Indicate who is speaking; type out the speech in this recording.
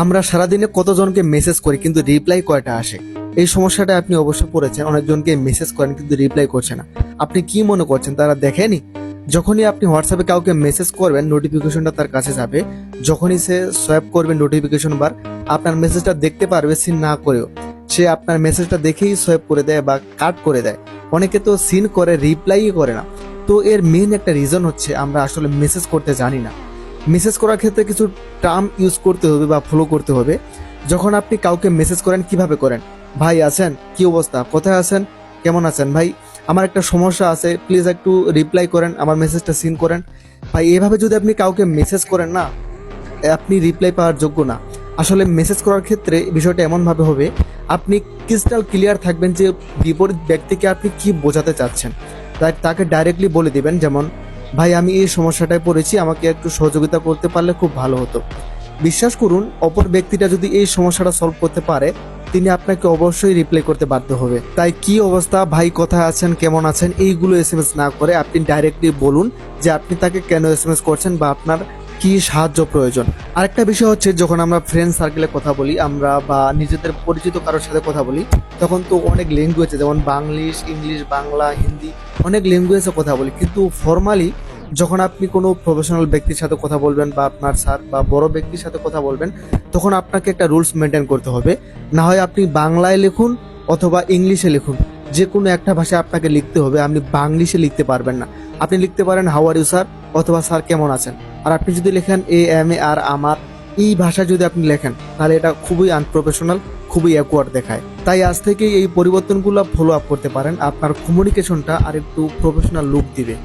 Speaker 1: আমরা সারাদিনে কতজনকে মেসেজ করি কিন্তু রিপ্লাই কয়টা আসে? এই সমস্যাটা আপনি অবশ্যই পড়েছেন। অনেকজনকে মেসেজ করেন কিন্তু রিপ্লাই করছে না। আপনি কি মনে করছেন তারা দেখেনি? যখনই আপনি হোয়াটসঅ্যাপে কাউকে মেসেজ করবেন নোটিফিকেশনটা তার কাছে যাবে। যখনই সে সোয়াইপ করবে নোটিফিকেশন বার, আপনার মেসেজটা দেখতে পারবে সিন না করেও। সে আপনার মেসেজটা দেখেই সোয়াইপ করে দেয় বা কাট করে দেয়। অনেকে তো সিন করে রিপ্লাই করে না। তো এর মেইন একটা রিজন হচ্ছে আমরা আসলে মেসেজ করতে জানি না। মেসেজ করার ক্ষেত্রে কিছু টার্ম ইউজ করতে হবে বা ফলো করতে হবে। যখন আপনি কাউকে মেসেজ করেন কিভাবে করেন? ভাই আছেন, কি অবস্থা, কোথায় আছেন, কেমন আছেন ভাই, আমার একটা সমস্যা আছে, প্লিজ একটু রিপ্লাই করেন, আমার মেসেজটা সিন করেন। ভাই এভাবে যদি আপনি কাউকে মেসেজ করেন না, আপনি রিপ্লাই পাওয়ার যোগ্য না। আসলে মেসেজ করার ক্ষেত্রে বিষয়টা এমনভাবে হবে, আপনি ক্রিস্টাল ক্লিয়ার থাকবেন যে বিপরীত ব্যক্তিকে আপনি কি বোঝাতে চাচ্ছেন। তাই তাকে ডাইরেক্টলি বলে দিবেন, যেমন ভাই আমি এই সমস্যাটায় পড়েছি, আমাকে একটু সহযোগিতা করতে পারলে খুব ভালো হতো। বিশ্বাস করুন, অপর ব্যক্তিটা যদি এই সমস্যাটা সলভ করতে পারে, তিনি আপনাকে অবশ্যই রিপ্লাই করতে বাধ্য হবে। তাই কি অবস্থা ভাই, কোথায় আছেন, কেমন আছেন, এইগুলো এসএমএস না করে আপনি ডাইরেক্টলি বলুন যে আপনি তাকে কেন এসএমএস করছেন বা আপনার কি সাহায্য প্রয়োজন। আরেকটা বিষয় হচ্ছে, যখন আমরা ফ্রেন্ড সার্কেলে কথা বলি, আমরা বা নিজেদের পরিচিত কারোর সাথে কথা বলি, তখন তো অনেক ল্যাঙ্গুয়েজে, যেমন বাংলিশ, ইংলিশ, বাংলা, হিন্দি, অনেক ল্যাঙ্গুয়েজে কথা বলি। কিন্তু ফর্মালি যখন আপনি কোনো প্রফেশনাল ব্যক্তির সাথে কথা বলবেন বা আপনার স্যার বা বড় ব্যক্তির সাথে কথা বলবেন, তখন আপনাকে একটা রুলস মেনটেন করতে হবে। না হয় আপনি বাংলায় লিখুন অথবা ইংলিশে লিখুন, যে কোনো একটা ভাষায় আপনাকে লিখতে হবে। আপনি বাংলিশে লিখতে পারবেন না। আপনি লিখতে পারেন হাউ আর ইউ স্যার, অথবা স্যার কেমন আছেন। আর আপনি যদি লেখেন এ এম এ আর আমার, এই ভাষায় যদি আপনি লেখেন, তাহলে এটা খুবই আনপ্রফেশনাল, খুবই অ্যাকওয়ার্ড দেখায়। তাই আজ থেকে এই পরিবর্তনগুলো ফলো আপ করতে পারেন, আপনার কমিউনিকেশনটা আর একটু প্রফেশনাল লুক দিবে।